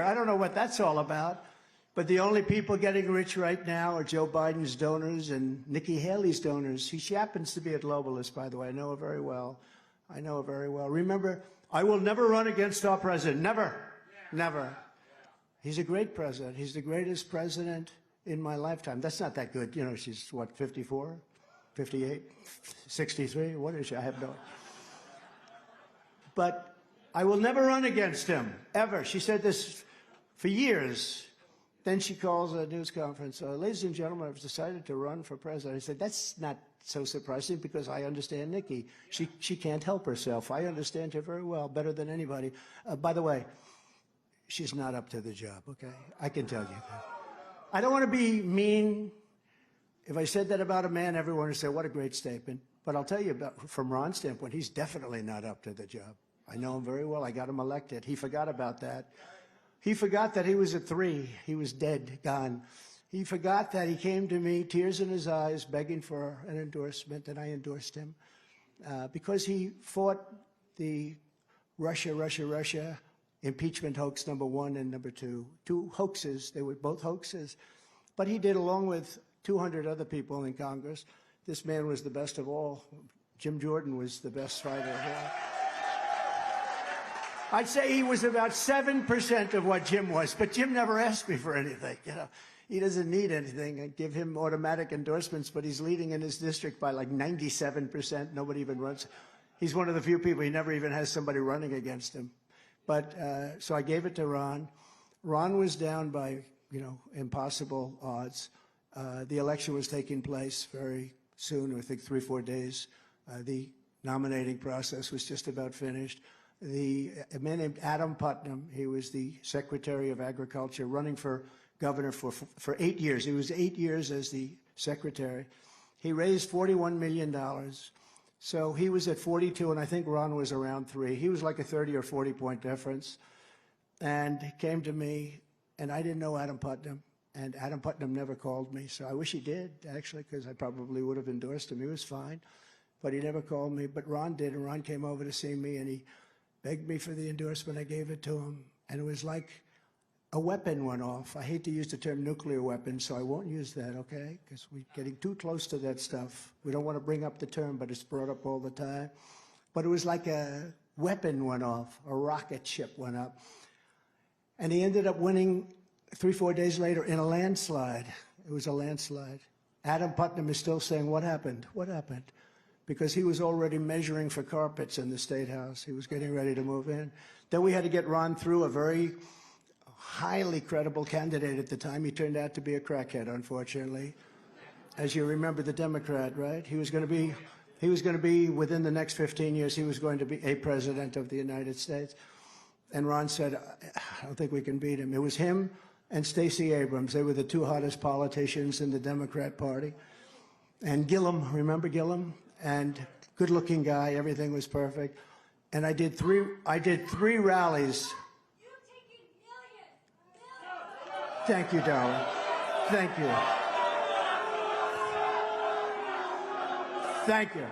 I don't know what that's all about. But the only people getting rich right now are Joe Biden's donors and Nikki Haley's donors. She happens to be a globalist, by the way. I know her very well. I know her very well. Remember, I will never run against our president. Never. Never. He's a great president. He's the greatest president in my lifetime. That's not that good. You know, she's, what, 54, 58, 63? What is she? I have no idea. But I will never run against him, ever. She said this for years. Then she calls a news conference. Ladies and gentlemen, I've decided to run for president. I said, that's not so surprising because I understand Nikki. She can't help herself. I understand her very well, better than anybody. By the way, she's not up to the job, okay? I can tell you that. I don't want to be mean. If I said that about a man, everyone would say, what a great statement. But I'll tell you, from Ron's standpoint, he's definitely not up to the job. I know him very well. I got him elected. He forgot about that. He forgot that he was at 3. He was dead, gone. He forgot that he came to me, tears in his eyes, begging for an endorsement, and I endorsed him because he fought the Russia impeachment hoax #1 and #2. 2 hoaxes. They were both hoaxes. But he did, along with 200 other people in Congress. This man was the best of all. Jim Jordan was the best fighter of all. I'd say he was about 7% of what Jim was, but Jim never asked me for anything. You know, he doesn't need anything. I give him automatic endorsements, but he's leading in his district by like 97%. Nobody even runs. He's one of the few people, he never even has somebody running against him. But so I gave it to Ron. Ron was down by, you know, impossible odds. The election was taking place very soon, I think 3 or 4 days. The nominating process was just about finished. A man named Adam Putnam, he was the Secretary of Agriculture, running for governor for 8 years. He was 8 years as the secretary. He raised $41 million. So he was at 42, and I think Ron was around 3. He was like a 30 or 40 point difference. And he came to me, and I didn't know Adam Putnam, and Adam Putnam never called me. So I wish he did, actually, because I probably would have endorsed him. He was fine, but he never called me. But Ron did, and Ron came over to see me, and he begged me for the endorsement. I gave it to him, and it was like a weapon went off. I hate to use the term nuclear weapon, so I won't use that, okay? Because we're getting too close to that stuff. We don't want to bring up the term, but it's brought up all the time. But it was like a weapon went off, a rocket ship went up. And he ended up winning 3 or 4 days later in a landslide. It was a landslide. Adam Putnam is still saying, what happened? What happened? Because he was already measuring for carpets in the State House. He was getting ready to move in. Then we had to get Ron through, a very highly credible candidate at the time. He turned out to be a crackhead, unfortunately. As you remember, the Democrat, right? He was going to be within the next 15 years, he was going to be a president of the United States. And Ron said, I don't think we can beat him. It was him and Stacey Abrams. They were the 2 hottest politicians in the Democrat Party. And Gillum, remember Gillum? And good-looking guy, everything was perfect. And I did three rallies. You're taking millions. Thank you, darling. Thank you. Thank you.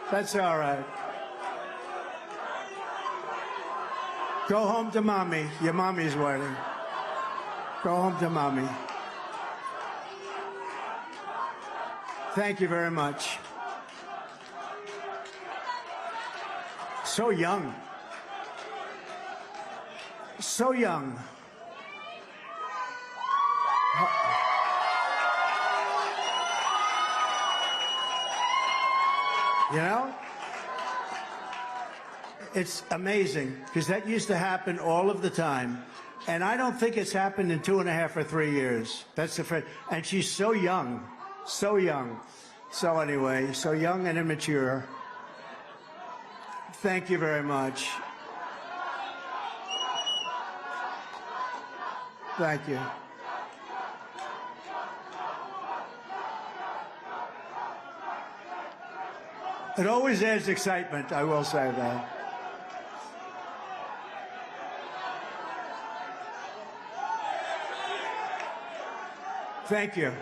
That's all right. Go home to mommy. Your mommy's waiting. Go home to mommy. Thank you very much. So young. So young. You know? It's amazing, because that used to happen all of the time. And I don't think it's happened in 2.5 or 3 years. That's the first. And she's so young. So young. So anyway, so young and immature. Thank you very much. Thank you. It always adds excitement, I will say that. Thank you.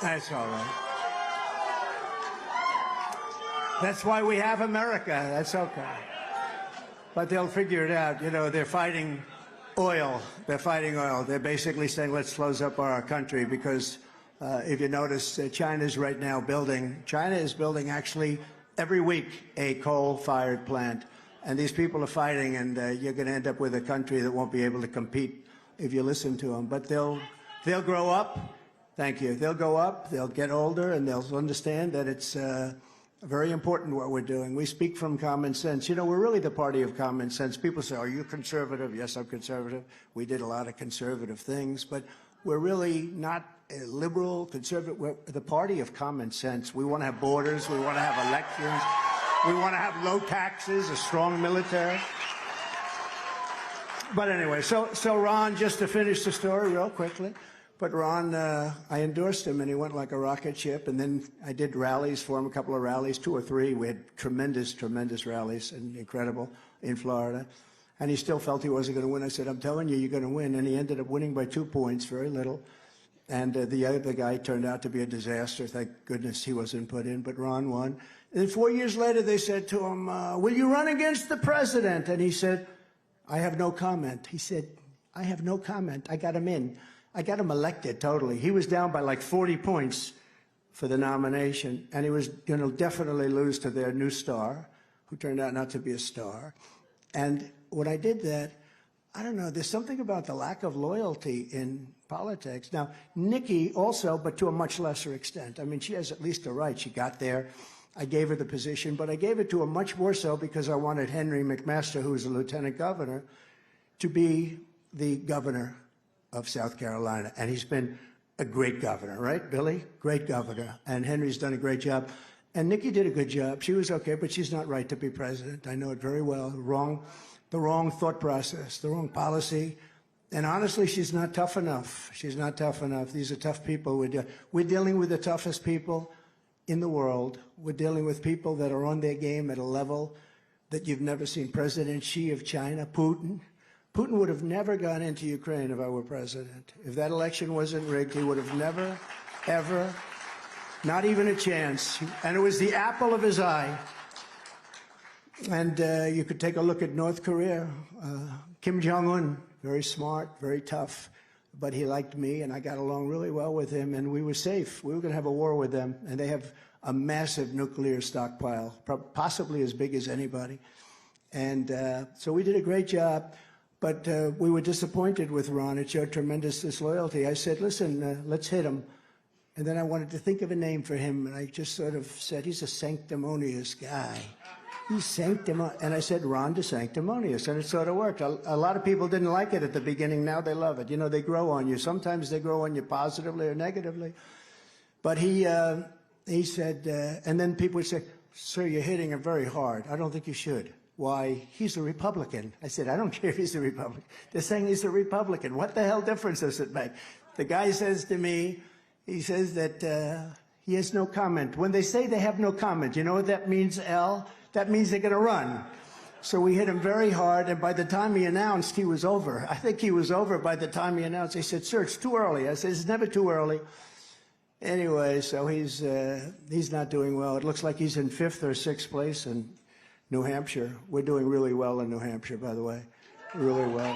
That's all right. That's why we have America. That's okay. But they'll figure it out. You know, they're fighting oil. They're fighting oil. They're basically saying, let's close up our country because if you notice, China's right now building, China is building actually every week a coal-fired plant. And these people are fighting, and you're going to end up with a country that won't be able to compete if you listen to them. But they'll grow up. Thank you. They'll go up, they'll get older, and they'll understand that it's very important what we're doing. We speak from common sense. You know, we're really the party of common sense. People say, are you conservative? Yes, I'm conservative. We did a lot of conservative things, but we're really not liberal, conservative. We're the party of common sense. We want to have borders. We want to have elections. We want to have low taxes, a strong military. But anyway, so Ron, just to finish the story real quickly, but Ron, I endorsed him, and he went like a rocket ship. And then I did rallies for him, a couple of rallies, 2 or 3. We had tremendous, tremendous rallies, and incredible in Florida. And he still felt he wasn't going to win. I said, I'm telling you, you're going to win. And he ended up winning by 2 points, very little. And the other guy turned out to be a disaster. Thank goodness he wasn't put in, but Ron won. And then 4 years later, they said to him, will you run against the president? And he said, I have no comment. He said, I have no comment. I got him in. I got him elected totally. He was down by like 40 points for the nomination, and he was going to definitely lose to their new star, who turned out not to be a star. And when I did that, I don't know, there's something about the lack of loyalty in politics. Now, Nikki also, but to a much lesser extent. I mean, she has at least a right. She got there. I gave her the position, but I gave it to her much more so because I wanted Henry McMaster, who was a lieutenant governor, to be the governor of South Carolina. And he's been a great governor, right, Billy? Great governor. And Henry's done a great job. And Nikki did a good job. She was okay, but she's not right to be president. I know it very well. The wrong thought process, the wrong policy. And honestly, she's not tough enough. She's not tough enough. These are tough people. We're dealing with the toughest people in the world. We're dealing with people that are on their game at a level that you've never seen. President Xi of China, Putin. Putin would have never gone into Ukraine if I were president. If that election wasn't rigged, he would have never, ever, not even a chance. And it was the apple of his eye. And you could take a look at North Korea. Kim Jong-un, very smart, very tough, but he liked me, and I got along really well with him, and we were safe. We were going to have a war with them, and they have a massive nuclear stockpile, possibly as big as anybody. And so we did a great job. But we were disappointed with Ron. It showed tremendous disloyalty. I said, listen, let's hit him. And then I wanted to think of a name for him, and I just sort of said, he's a sanctimonious guy. He's sanctimonious. And I said, Ron DeSanctimonious, and it sort of worked. A lot of people didn't like it at the beginning. Now they love it. You know, they grow on you. Sometimes they grow on you positively or negatively. But he said, and then people would say, sir, you're hitting him very hard. I don't think you should. Why, he's a Republican. I said, I don't care if he's a Republican. They're saying he's a Republican. What the hell difference does it make? The guy says to me, he says that he has no comment. When they say they have no comment, you know what that means, Al? That means they're going to run. So we hit him very hard, and by the time he announced, he was over. I think he was over by the time he announced. He said, sir, it's too early. I said, it's never too early. Anyway, so he's not doing well. It looks like he's in 5th or 6th place in New Hampshire. We're doing really well in New Hampshire, by the way. Really well.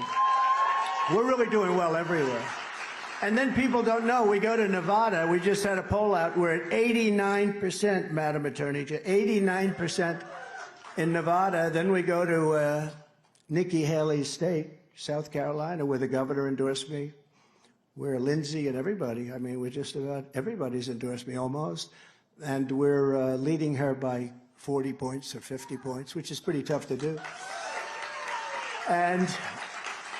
We're really doing well everywhere. And then people don't know, we go to Nevada. We just had a poll out. We're at 89%, Madam Attorney, 89% in Nevada. Then we go to Nikki Haley's state, South Carolina, where the governor endorsed me. Where Lindsay and everybody, I mean, we're just about, everybody's endorsed me almost. And we're leading her by 40 points or 50 points, which is pretty tough to do. And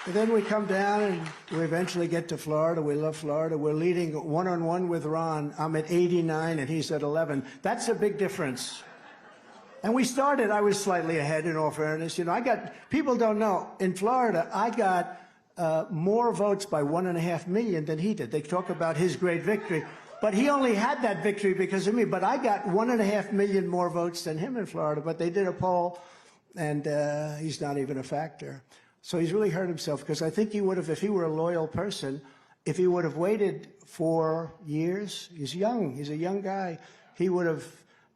then we come down and we eventually get to Florida. We love Florida. We're leading one-on-one with Ron. I'm at 89 and he's at 11. That's a big difference. And we started, I was slightly ahead in all fairness. You know, people don't know, in Florida, I got more votes by 1.5 million than he did. They talk about his great victory. But he only had that victory because of me. But I got 1.5 million more votes than him in Florida. But they did a poll, and he's not even a factor. So he's really hurt himself, because I think he would have, if he were a loyal person if he would have waited 4 years, he's young, he's a young guy, he would have,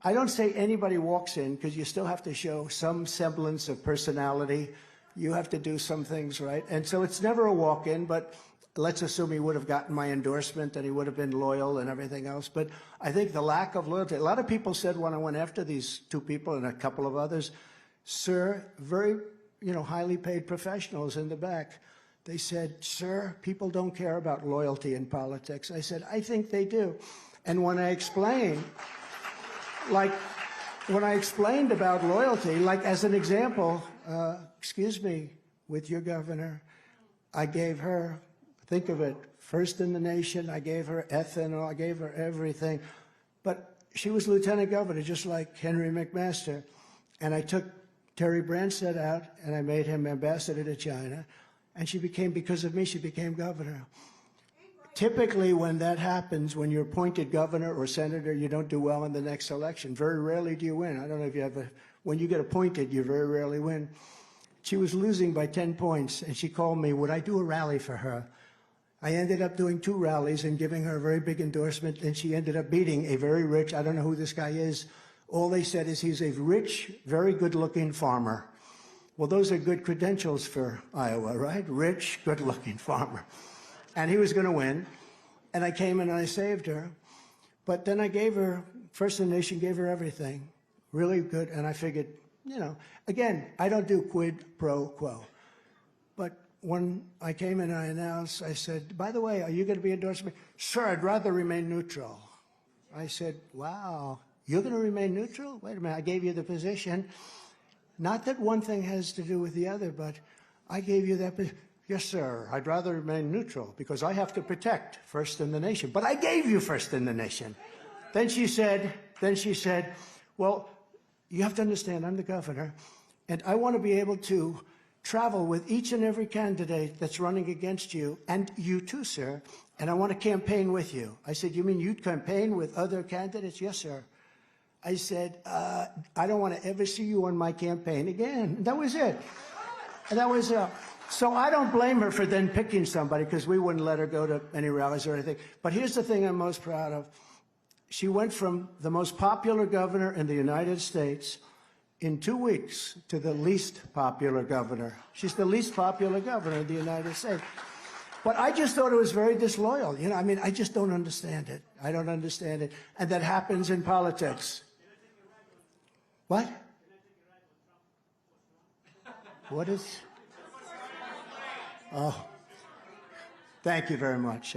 I don't say anybody walks in, because you still have to show some semblance of personality. You have to do some things right. And so it's never a walk-in, but let's assume he would have gotten my endorsement and he would have been loyal and everything else. But I think the lack of loyalty, a lot of people said when I went after these two people and a couple of others, sir, very, highly paid professionals in the back, they said, sir, people don't care about loyalty in politics. I said, I think they do. And when I explained, when I explained about loyalty, like as an example, excuse me, with your governor, I gave her, think of it, first in the nation, I gave her ethanol, I gave her everything. But she was lieutenant governor, just like Henry McMaster. And I took Terry Branstad out, and I made him ambassador to China. And she became, because of me, she became governor. Typically, when that happens, when you're appointed governor or senator, you don't do well in the next election. Very rarely do you win. I don't know if you have when you get appointed, you very rarely win. She was losing by 10 points, and she called me, would I do a rally for her? I ended up doing 2 rallies and giving her a very big endorsement, and she ended up beating a very rich, I don't know who this guy is. All they said is he's a rich, very good-looking farmer. Well, those are good credentials for Iowa, right? Rich, good-looking farmer. And he was going to win. And I came in and I saved her. But then I gave her, first in the nation, gave her everything. Really good. And I figured, again, I don't do quid pro quo. But when I came in and I announced, I said, by the way, are you going to be endorsing me? Sir, I'd rather remain neutral. I said, wow, you're going to remain neutral? Wait a minute, I gave you the position. Not that one thing has to do with the other, but I gave you that position. Yes, sir, I'd rather remain neutral because I have to protect first in the nation. But I gave you first in the nation. Then she said, well, you have to understand, I'm the governor, and I want to be able to travel with each and every candidate that's running against you, and you too, sir, and I want to campaign with you. I said, you mean you'd campaign with other candidates? Yes, sir. I said, I don't want to ever see you on my campaign again. And that was it. And that was so I don't blame her for then picking somebody, because we wouldn't let her go to any rallies or anything. But here's the thing I'm most proud of. She went from the most popular governor in the United States in 2 weeks to the least popular governor. She's the least popular governor in the United States. But I just thought it was very disloyal. I just don't understand it. I don't understand it. And that happens in politics. What? What is? Oh, thank you very much.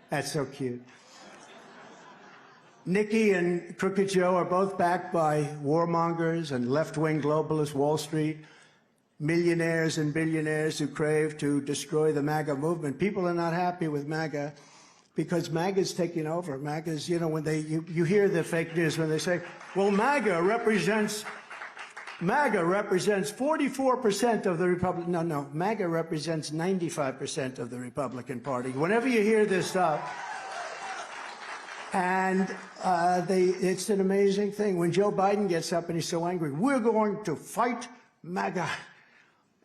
That's so cute. Nikki and Crooked Joe are both backed by warmongers and left-wing globalist Wall Street, millionaires and billionaires who crave to destroy the MAGA movement. People are not happy with MAGA because MAGA's taking over. MAGA's, when you hear the fake news when they say, well, MAGA represents 44% of the Republican. No, MAGA represents 95% of the Republican Party. Whenever you hear this stuff, and it's an amazing thing. When Joe Biden gets up and he's so angry, we're going to fight MAGA.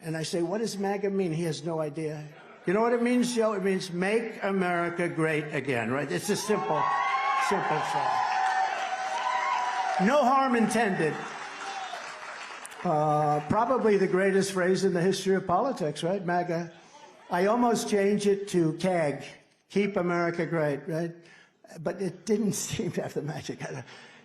And I say, what does MAGA mean? He has no idea. You know what it means, Joe? It means make America great again, right? It's a simple thing. No harm intended. Probably the greatest phrase in the history of politics, right? MAGA. I almost changed it to CAG, Keep America Great, right? But it didn't seem to have the magic.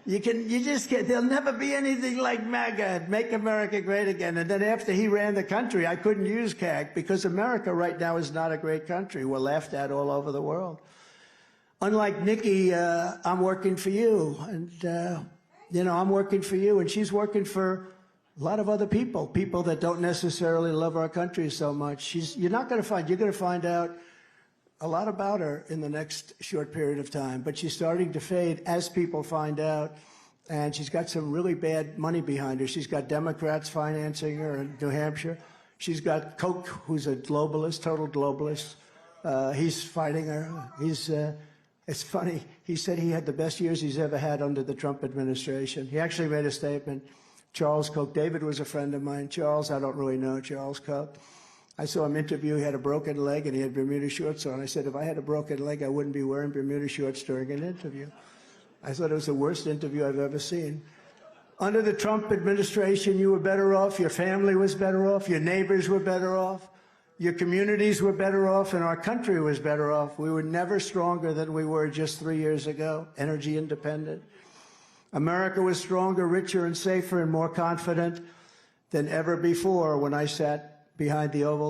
You just can't, there'll never be anything like MAGA, Make America Great Again. And then after he ran the country, I couldn't use CAG because America right now is not a great country. We're laughed at all over the world. Unlike Nikki, I'm working for you. And, I'm working for you. And she's working for a lot of other people that don't necessarily love our country so much. You're going to find out a lot about her in the next short period of time, but she's starting to fade as people find out, and she's got some really bad money behind her. She's got Democrats financing her in New Hampshire. She's got Koch, who's a globalist, total globalist. He's fighting her. It's funny. He said he had the best years he's ever had under the Trump administration. He actually made a statement. Charles Koch, David was a friend of mine. Charles, I don't really know Charles Koch. I saw him interview. He had a broken leg and he had Bermuda shorts on. I said, if I had a broken leg, I wouldn't be wearing Bermuda shorts during an interview. I thought it was the worst interview I've ever seen. Under the Trump administration, you were better off, your family was better off, your neighbors were better off, your communities were better off, and our country was better off. We were never stronger than we were just 3 years ago, energy independent. America was stronger, richer, and safer, and more confident than ever before when I sat behind the Oval